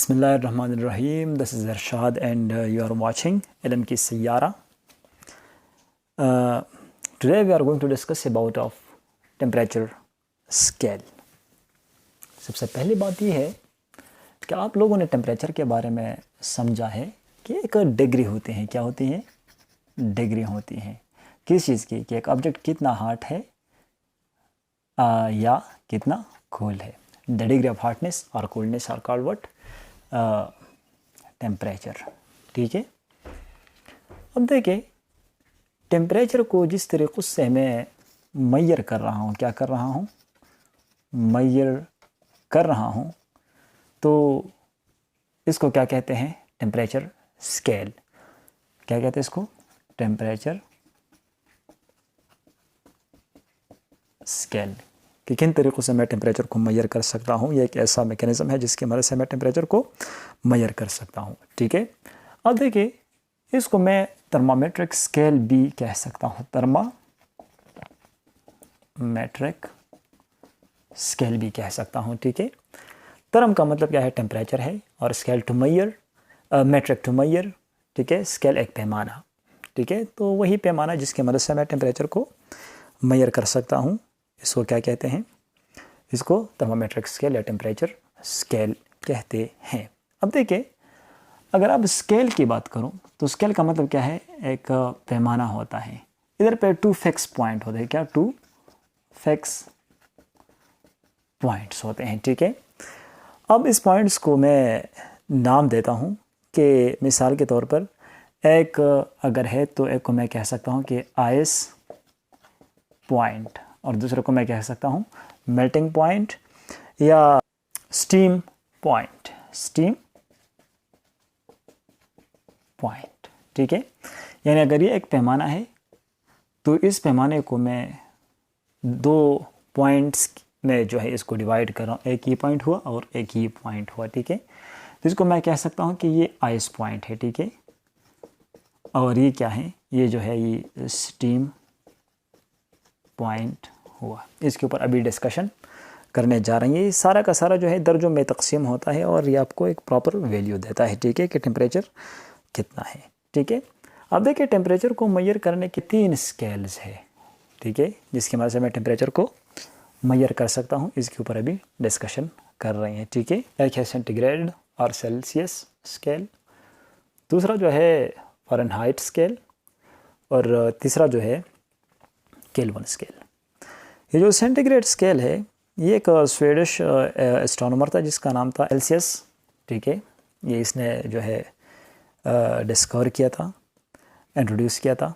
Bismillahirrahmanirrahim. This is Arshad and you are watching Ilm Ki Sayyara. Today we are going to discuss about of temperature scale. सबसे पहली बात ये है कि आप लोगों ने टेम्परेचर के बारे में समझा है कि एक डिग्री होती हैं. क्या होती हैं? डिग्री होती हैं. किस चीज़ की? कि एक ऑब्जेक्ट कितना हॉट है या कितना कूल है. द डिग्री ऑफ हॉटनेस और coolness are called what? Temperature. ठीक है. अब देखिए, टेम्परेचर को जिस तरीक़े से मैं मैयर कर रहा हूँ, क्या कर रहा हूँ? मैयर कर रहा हूँ, तो इसको क्या कहते हैं? Temperature scale. क्या कहते हैं इसको? Temperature scale. कि किन तरीक़ों से मैं टेम्परेचर को मैयर कर सकता हूँ. ये एक ऐसा मैकेनिज़्म है जिसकी मदद से मैं टेम्परेचर को मैयर कर सकता हूँ. ठीक है. अब देखिए, इसको मैं थर्मामेट्रिक स्केल भी कह सकता हूँ. थर्मामेट्रिक स्केल भी कह सकता हूँ. ठीक है. थर्म का मतलब क्या है? टेम्परेचर है, और scale to measure, metric to measure. ठीक है. स्केल एक पैमाना. ठीक है. तो वही पैमाना जिसकी मदद से मैं टेम्परेचर को मैयर कर सकता हूँ, इसको क्या कहते हैं? इसको थर्मामेट्रिक स्केल या टेम्परेचर स्केल कहते हैं. अब देखिए, अगर आप स्केल की बात करूं तो स्केल का मतलब क्या है? एक पैमाना होता है. इधर पे 2 फिक्स पॉइंट होते हैं. क्या? 2 फिक्स पॉइंट्स होते हैं. ठीक है. अब इस पॉइंट्स को मैं नाम देता हूं कि मिसाल के तौर पर एक अगर है तो एक को मैं कह सकता हूं कि आइस पॉइंट, और दूसरे को मैं कह सकता हूँ मेल्टिंग पॉइंट या स्टीम पॉइंट. Steam point. ठीक है. यानी अगर ये एक पैमाना है तो इस पैमाने को मैं 2 पॉइंट्स में जो है इसको डिवाइड कर रहा हूँ. एक ये पॉइंट हुआ और एक ये पॉइंट हुआ. ठीक है. तो इसको मैं कह सकता हूँ कि ये आइस पॉइंट है. ठीक है. और ये क्या है? ये जो है ये स्टीम पॉइंट हुआ. इसके ऊपर अभी डिस्कशन करने जा रहे हैं. ये सारा का सारा जो है दर्जों में तकसीम होता है और ये आपको एक प्रॉपर वैल्यू देता है. ठीक है. कि टेम्परेचर कितना है. ठीक है. अब देखिए, टेम्परेचर को मैयर करने के 3 स्केल्स है. ठीक है. जिसकी मदद से मैं टेम्परेचर को मैयर कर सकता हूँ, इसके ऊपर अभी डिस्कशन कर रहे हैं. ठीक है. एक है सेंटीग्रेड और सेल्सियस स्केल, दूसरा जो है फ़ारेनहाइट स्केल, और तीसरा जो है केल्विन स्केल. ये जो सेंटीग्रेड स्केल है, ये एक स्वीडिश एस्ट्रोनॉमर था जिसका नाम था एल्सियस. ठीक है. ये इसने जो है डिस्कवर किया था, इंट्रोड्यूस किया था.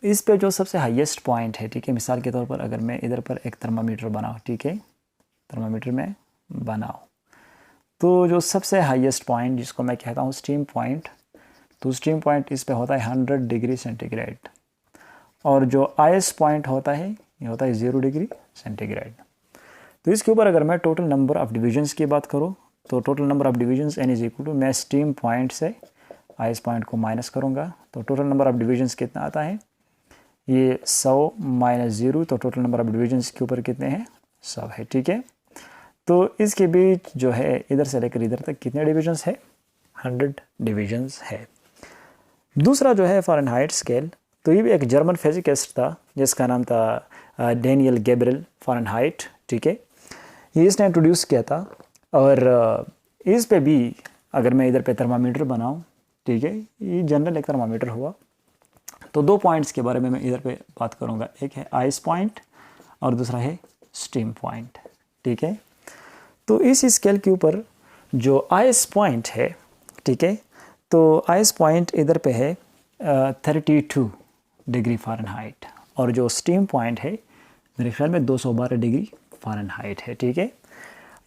इस पे जो सबसे हाईएस्ट पॉइंट है, ठीक है, मिसाल के तौर पर अगर मैं इधर पर एक थर्मामीटर बनाऊँ, ठीक है, थर्मामीटर में बनाऊँ, तो जो सबसे हाईएस्ट पॉइंट जिसको मैं कहता हूँ स्टीम पॉइंट, तो स्टीम पॉइंट इस पे होता है 100 डिग्री सेंटीग्रेड, और जो आइस पॉइंट होता है ये होता है 0 डिग्री सेंटीग्रेड. तो इसके ऊपर अगर मैं टोटल नंबर ऑफ़ डिविजन्स की बात करूँ तो total number of divisions n is equal to, मैं स्टीम पॉइंट से आइस पॉइंट को माइनस करूँगा तो टोटल नंबर ऑफ़ डिविजन्स कितना आता है? ये 100 माइनस 0, तो टोटल नंबर ऑफ़ डिविजन्स के ऊपर कितने हैं? 100 है. ठीक है. तो इसके बीच जो है इधर से लेकर इधर तक कितने डिविजन्स है? 100 डिविजन्स है. दूसरा जो है फ़ारेनहाइट स्केल, तो ये भी एक जर्मन फिजिकिस्ट था जिसका नाम था डेनियल गैब्रिएल फ़ारेनहाइट. ठीक है. ये इसने इंट्रोड्यूस किया था, और इस पे भी अगर मैं इधर पे थर्मामीटर बनाऊं, ठीक है, ये जनरल एक थर्मामीटर हुआ, तो 2 पॉइंट्स के बारे में मैं इधर पे बात करूंगा. एक है आइस पॉइंट और दूसरा है स्टीम पॉइंट. ठीक है. तो इस स्केल के ऊपर जो आइस पॉइंट है, ठीक है, तो आइस पॉइंट इधर पे है 32 डिग्री फ़ारेनहाइट, और जो स्टीम पॉइंट है मेरे ख्याल में 212 डिग्री फ़ारेनहाइट है. ठीक है.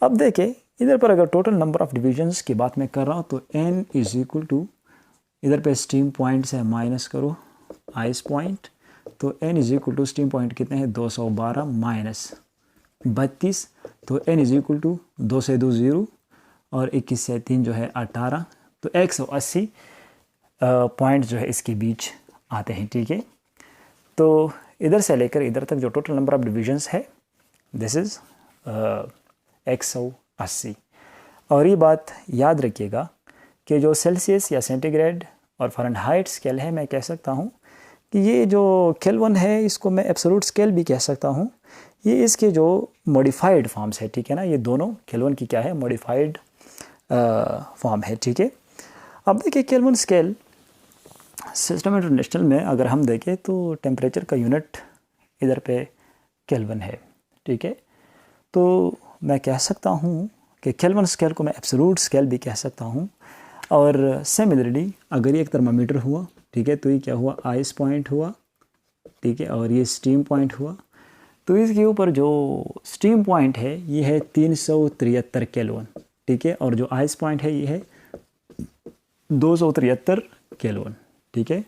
अब देखिए, इधर पर अगर टोटल नंबर ऑफ़ डिविजन्स की बात मैं कर रहा हूँ तो n इज़ इक्वल टू, इधर पे स्टीम पॉइंट से माइनस करो आइस पॉइंट, तो n is equal to steam point कितने हैं? 212 माइनस 32, तो n इज़ इक्वल टू 2 से 2 0, और 21 से 3 जो है 18, तो 180 पॉइंट जो है इसके बीच आते हैं. ठीक है. तो इधर से लेकर इधर तक जो टोटल नंबर ऑफ़ डिविजन्स है, दिस इज़ 180. और ये बात याद रखिएगा कि जो सेल्सियस या सेंटीग्रेड और फ़ारेनहाइट स्केल है, मैं कह सकता हूँ कि ये जो केल्विन है इसको मैं एब्सोल्यूट स्केल भी कह सकता हूँ। ये इसके जो मॉडिफाइड फॉर्म्स है, ठीक है ना, ये दोनों केल्विन की क्या है, मॉडिफाइड फॉर्म है, ठीक है। अब देखिए केल्विन स्केल सिस्टम इंटरनेशनल में अगर हम देखें तो टेम्परेचर का यूनिट इधर पे केल्विन है, ठीक है। तो मैं कह सकता हूँ कि केल्विन स्केल को मैं एब्सोल्यूट स्केल भी कह सकता हूँ। और सिमिलरली अगर ये एक थर्मामीटर हुआ, ठीक है, तो ये क्या हुआ, आइस पॉइंट हुआ, ठीक है, और ये स्टीम पॉइंट हुआ। तो इसके ऊपर जो स्टीम पॉइंट है ये है 373 केल्विन, ठीक है, और जो आइस पॉइंट है ये है 273 केल्विन, ठीक है।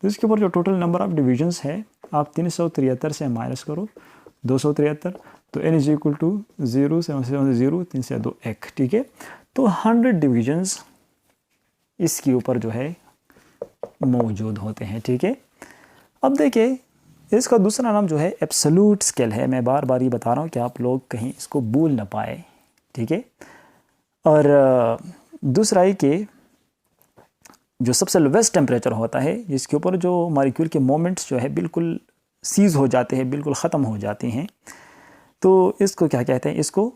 तो इसके ऊपर जो टोटल नंबर ऑफ डिविजन्स है, आप 373 से माइनस करो 273, तो n इज इक्वल टू 0 7 0 3 से 2 1, ठीक है। तो 100 डिविजन्स इसके ऊपर जो है मौजूद होते हैं, ठीक है। अब देखिए इसका दूसरा नाम जो है एब्सोल्यूट स्केल है। मैं बार बार ये बता रहा हूँ कि आप लोग कहीं इसको भूल ना पाए, ठीक है। और दूसरा है कि जो सबसे लोवेस्ट टेम्परेचर होता है जिसके ऊपर जो मॉलिक्यूल के मोमेंट्स जो है बिल्कुल सीज हो जाते हैं, बिल्कुल ख़त्म हो जाती हैं, तो इसको क्या कहते हैं, इसको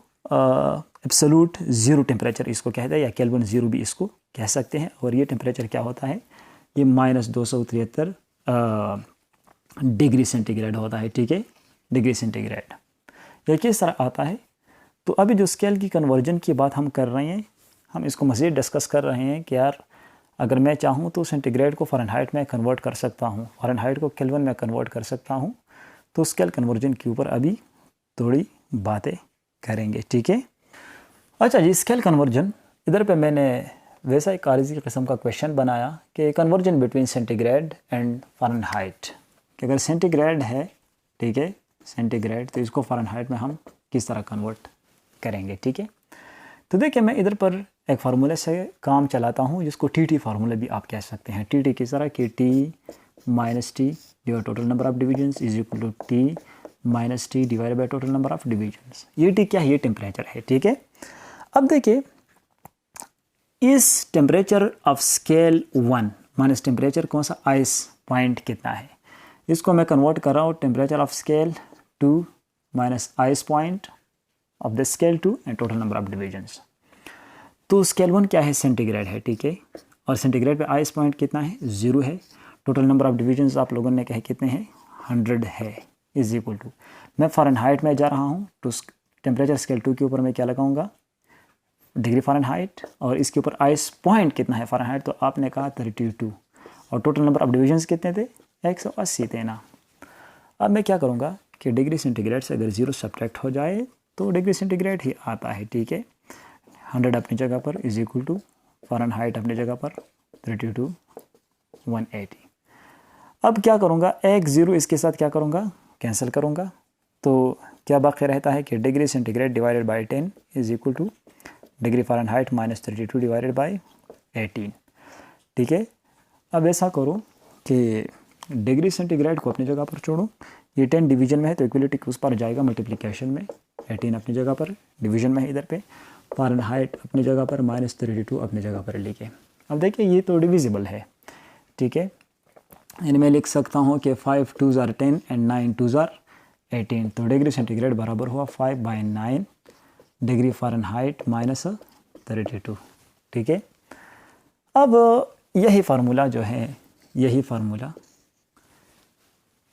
एब्सोल्यूट ज़ीरो टेम्परेचर इसको कहते हैं, या केल्विन ज़ीरो भी इसको कह सकते हैं। और ये टेम्परेचर क्या होता है, ये -273 डिग्री सेंटीग्रेड होता है, ठीक है, डिग्री सेंटीग्रेड। यह किस तरह आता है, तो अभी जो स्केल की कन्वर्जन की बात हम कर रहे हैं, हम इसको मज़ीद डिस्कस कर रहे हैं कि यार अगर मैं चाहूँ तो सेंटीग्रेड को फ़ारेनहाइट में कन्वर्ट कर सकता हूँ, फ़ारेनहाइट को केल्विन में कन्वर्ट कर सकता हूँ। तो स्केल कन्वर्जन के ऊपर अभी थोड़ी बातें करेंगे, ठीक है। अच्छा जी, स्केल कन्वर्जन इधर पे मैंने वैसा एक कॉलेज की किस्म का क्वेश्चन बनाया कि conversion between centigrade and Fahrenheit, कि अगर सेंटीग्रेड है, ठीक है, सेंटीग्रेड, तो इसको फ़ारेनहाइट में हम किस तरह कन्वर्ट करेंगे, ठीक है। तो देखिए मैं इधर पर एक फार्मूले से काम चलाता हूँ जिसको टी फार्मूला भी आप कह सकते हैं। टी किस तरह कि T minus T divide total number of divisions is equal to T minus T divide by total number of divisions. ये टी क्या है, ये टेम्परेचर है, ठीक है। अब देखिए इस temperature of scale 1 minus temperature कौन सा, आइस पॉइंट कितना है, इसको मैं कन्वर्ट कर रहा हूँ temperature of scale 2 minus ice point of the scale 2 and total number of divisions. तो स्केल 1 क्या है, सेंटीग्रेड है, ठीक है, और सेंटीग्रेड पे आइस पॉइंट कितना है, 0 है। टोटल नंबर ऑफ डिविजन्स आप लोगों ने कहे कितने हैं, 100 है, इज इक्वल टू, मैं फ़ारेनहाइट में जा रहा हूँ तो टेम्परेचर स्केल 2 के ऊपर मैं क्या लगाऊंगा, डिग्री फ़ारेनहाइट, और इसके ऊपर आइस पॉइंट कितना है फ़ारेनहाइट, तो आपने कहा 32, और टोटल नंबर ऑफ डिविजन्स कितने थे, 180 थे ना। अब मैं क्या करूँगा कि डिग्री सेंटीग्रेड से अगर 0 सब्ट्रैक्ट हो जाए तो डिग्री सेंटीग्रेड ही आता है, ठीक है। 100 अपनी जगह पर इज इक्वल टू फ़ारेनहाइट अपनी जगह पर 32 180। अब क्या करूँगा, एक 0 इसके साथ क्या करूँगा, कैंसिल करूँगा, तो क्या बाकी रहता है कि degree centigrade divided by 10 is equal two degree Fahrenheit minus 32 divided by 18, ठीक है। अब ऐसा करो कि डिग्री सेंटीग्रेड को अपनी जगह पर छोड़ो, ये 10 डिवीजन में है तो इक्वलिटी उस पर जाएगा मल्टीप्लिकेशन में, 18 अपनी जगह पर, डिवीजन में है इधर पे, फ़ारेनहाइट अपनी जगह पर माइनस 32 अपनी जगह पर लिखे। अब देखिए ये तो डिविजिबल है, ठीक है, इनमें लिख सकता हूँ कि 5 2s are 10 and 9 2s are 18, तो डिग्री सेंटीग्रेड बराबर हुआ 5/9 डिग्री फ़ारेनहाइट माइनस 32, ठीक है। अब यही फार्मूला जो है, यही फार्मूला,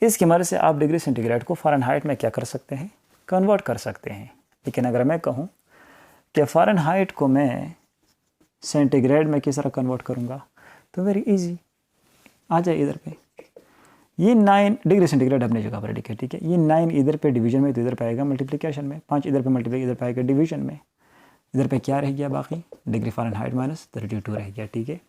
इसकी मदद से आप डिग्री सेंटीग्रेड को फ़ारेनहाइट में क्या कर सकते हैं, कन्वर्ट कर सकते हैं। लेकिन अगर मैं कहूँ कि फ़ारेनहाइट को मैं सेंटीग्रेड में किस तरह कन्वर्ट करूँगा, तो वेरी इजी, आ जाए इधर पे, ये 9 डिग्री सेंटीग्रेड अपनी जगह पर लिखे, ठीक है, ये 9 इधर पे डिवीजन में तो इधर पे आएगा मल्टीप्लिकेशन में, 5 इधर पे मल्टीप्लाई इधर पे आएगा डिवीजन में, इधर पे क्या रह गया बाकी, डिग्री फ़ारेनहाइट माइनस 32 रह गया, ठीक है।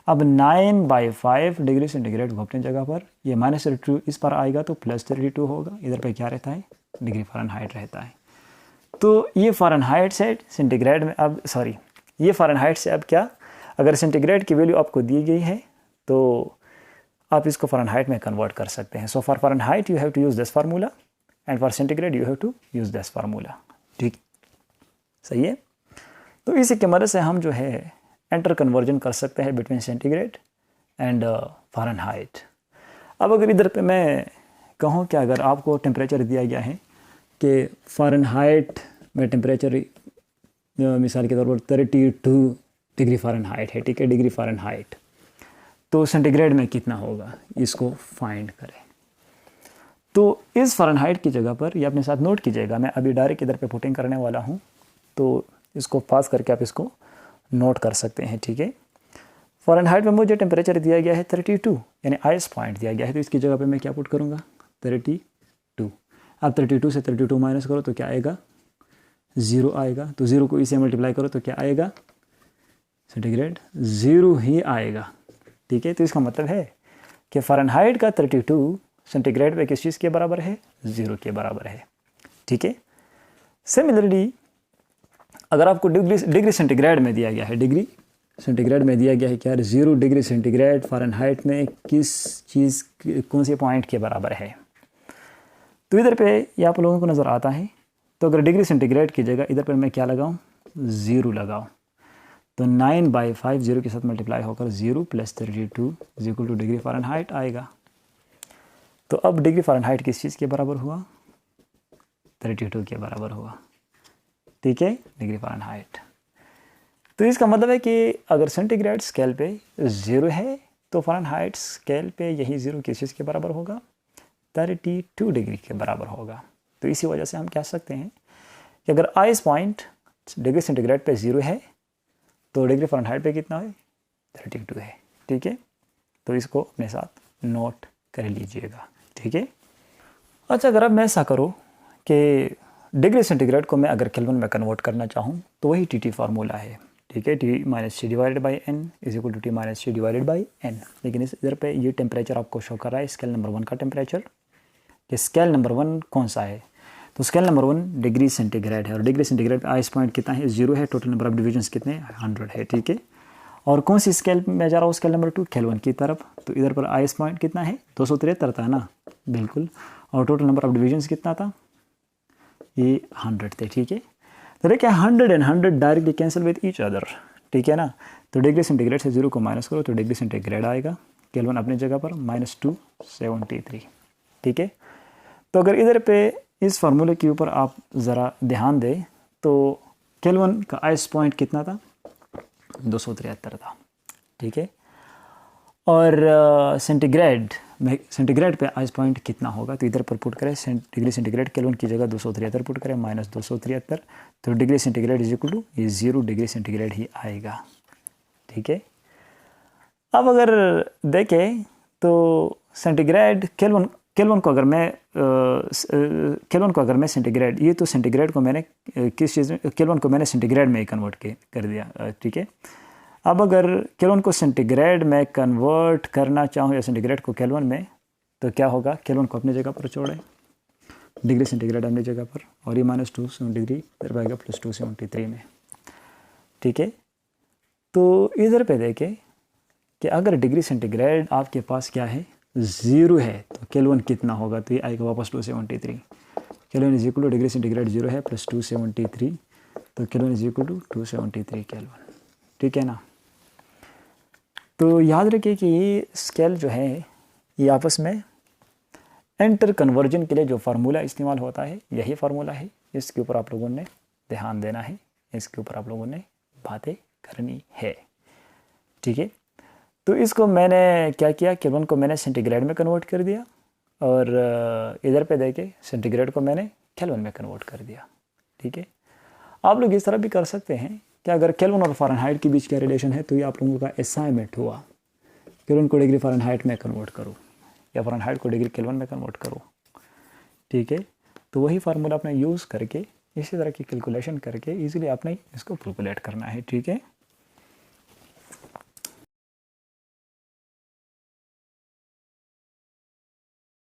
अब 9/5 डिग्री सेंटीग्रेड को अपनी जगह पर, ये माइनस 32 इस पर आएगा तो प्लस 32 होगा, इधर पे क्या रहता है, डिग्री फ़ारेनहाइट रहता है। तो ये फ़ारेनहाइट से सेंटीग्रेड में, अब सॉरी, ये फ़ारेनहाइट से अब क्या, अगर सेंटीग्रेड की वैल्यू आपको दी गई है तो आप इसको फ़ारेनहाइट में कन्वर्ट कर सकते हैं। So for Fahrenheit you have to use this formula and for centigrade you have to use this formula, ठीक, सही है। तो इसी की मदद से हम जो है एंटर कन्वर्जन कर सकते हैं बिटवीन सेंटीग्रेड एंड फ़ारेनहाइट। अब अगर इधर पे मैं कहूँ कि अगर आपको टेम्परेचर दिया गया है कि फ़ारेनहाइट में टेम्परेचर मिसाल के तौर पर 32 डिग्री फ़ारेनहाइट है, ठीक है, डिग्री फ़ारेनहाइट, तो सेंटीग्रेड में कितना होगा इसको फाइंड करें। तो इस फ़ारेनहाइट की जगह पर ये अपने साथ नोट कीजिएगा, मैं अभी डायरेक्ट इधर पे पुटिंग करने वाला हूँ, तो इसको पास करके आप इसको नोट कर सकते हैं, ठीक है। फ़ारेनहाइट में मुझे टेम्परेचर दिया गया है 32, यानी आइस पॉइंट दिया गया है, तो इसकी जगह पे मैं क्या पुट करूँगा 32। अब 32 से 32 माइनस करो तो क्या आएगा 0 आएगा, तो 0 को इसे मल्टीप्लाई करो तो क्या आएगा सेंटीग्रेड 0 ही आएगा, ठीक है। तो इसका मतलब है कि फ़ारेनहाइट का 32 सेंटीग्रेड पे किस चीज़ के बराबर है 0 के बराबर है, ठीक है। सिमिलरली अगर आपको डिग्री सेंटीग्रेड में दिया गया है, डिग्री सेंटीग्रेड में दिया गया है क्या 0 डिग्री सेंटीग्रेड फ़ारेनहाइट में किस चीज़ कौन से पॉइंट के बराबर है, तो इधर पे ये आप लोगों को नज़र आता है। तो अगर डिग्री सेंटीग्रेड की जगह इधर पर मैं क्या लगाऊं 0 लगाऊं, तो 9/5 0 के साथ मल्टीप्लाई होकर 0 + 32 = डिग्री फ़ारेनहाइट आएगा। तो अब डिग्री फ़ारेनहाइट किस चीज़ के बराबर हुआ 32 के बराबर हुआ, ठीक है, डिग्री फ़ारेनहाइट। तो इसका मतलब है कि अगर सेंटीग्रेड स्केल पे 0 है तो फ़ारेनहाइट स्केल पे यही 0 किस चीज़ के बराबर होगा 32 डिग्री के बराबर होगा। तो इसी वजह से हम कह सकते हैं कि अगर आइस पॉइंट डिग्री सेंटीग्रेड पे 0 है तो डिग्री फ़ारेनहाइट पे कितना है 32 है, ठीक है। तो इसको अपने साथ नोट कर लीजिएगा, ठीक है। अच्छा, अगर अब मैं ऐसा करूँ कि डिग्री सेंटीग्रेड को मैं अगर केल्विन में कन्वर्ट करना चाहूँ तो वही टी फार्मूला है, ठीक है, T - C / N = T - C / N। लेकिन इस इधर पे ये टेम्परेचर आपको शो कर रहा है स्केल नंबर 1 का टेम्परेचर, कि स्केल नंबर 1 कौन सा है, तो स्केल नंबर 1 डिग्री सेंटीग्रेड है, और डिग्री सेंटीग्रेड पे आइस पॉइंट कितना है 0 है, टोटल नंबर ऑफ डिविजन्स कितने 100 है, ठीक है। और कौन सी स्केल में जा रहा हूँ स्केल नंबर 2 केल्विन की तरफ, तो इधर पर आइस पॉइंट कितना है 273 था ना, बिल्कुल, और टोटल नंबर ऑफ डिविजन्स कितना था ये 100 थे, ठीक है। तो देखिए 100 and 100 directly cancel with each other, ठीक है ना। तो डिग्री सेंटीग्रेड से 0 को माइनस करो तो डिग्री सेंटीग्रेड आएगा, केल्विन अपनी जगह पर -273, ठीक है। तो अगर इधर पे इस फार्मूले के ऊपर आप ज़रा ध्यान दें तो केल्विन का आइस पॉइंट कितना था 273 था, ठीक है। और सेंटीग्रेड पे आइस पॉइंट कितना होगा, तो इधर पर पुट करें डिग्री सेंटीग्रेड केल्विन की जगह 273 पुट करें -273, तो डिग्री सेंटीग्रेड = ये 0 डिग्री सेंटीग्रेड ही आएगा, ठीक है। अब अगर देखें तो सेंटीग्रेड केल्विन को अगर मैं सेंटीग्रेड, ये तो सेंटीग्रेड को मैंने किस चीज़ में, केल्विन को मैंने सेंटीग्रेड में ही कन्वर्ट कर दिया, ठीक है। अब अगर केल्विन को सेंटीग्रेड में कन्वर्ट करना चाहूँ या सेंटीग्रेड को केल्विन में, तो क्या होगा केल्विन को अपनी जगह पर छोड़ें, डिग्री सेंटीग्रेड अपनी जगह पर, और ये -270 डिग्री इधर आएगा +273 में, ठीक है। तो इधर पे देखें कि अगर डिग्री सेंटीग्रेड आपके पास क्या है 0 है तो केल्विन कितना होगा, तो ये आएगा वापस 273, केल्विन = डिग्री सेंटीग्रेड 0 है +273, तो केल्विन = 273 केल्विन, ठीक है ना। तो याद रखिए कि ये स्केल जो है ये आपस में एंटर कन्वर्जन के लिए जो फार्मूला इस्तेमाल होता है यही फार्मूला है, इसके ऊपर आप लोगों ने ध्यान देना है, इसके ऊपर आप लोगों ने बातें करनी है, ठीक है। तो इसको मैंने क्या किया, केल्विन को मैंने सेंटीग्रेड में कन्वर्ट कर दिया, और इधर पे देखे सेंटीग्रेड को मैंने केल्विन में कन्वर्ट कर दिया, ठीक है। आप लोग इस तरह भी कर सकते हैं कि अगर केल्विन और फ़ारेनहाइट के बीच क्या रिलेशन है, तो ये आप लोगों का असाइनमेंट हुआ, केल्विन को डिग्री फ़ारेनहाइट में कन्वर्ट करो या फ़ारेनहाइट को डिग्री केल्विन में कन्वर्ट करो, ठीक है। तो वही फार्मूला आपने यूज़ करके इसी तरह की कैलकुलेशन करके इजीली आपने इसको कैलकुलेट करना है, ठीक है।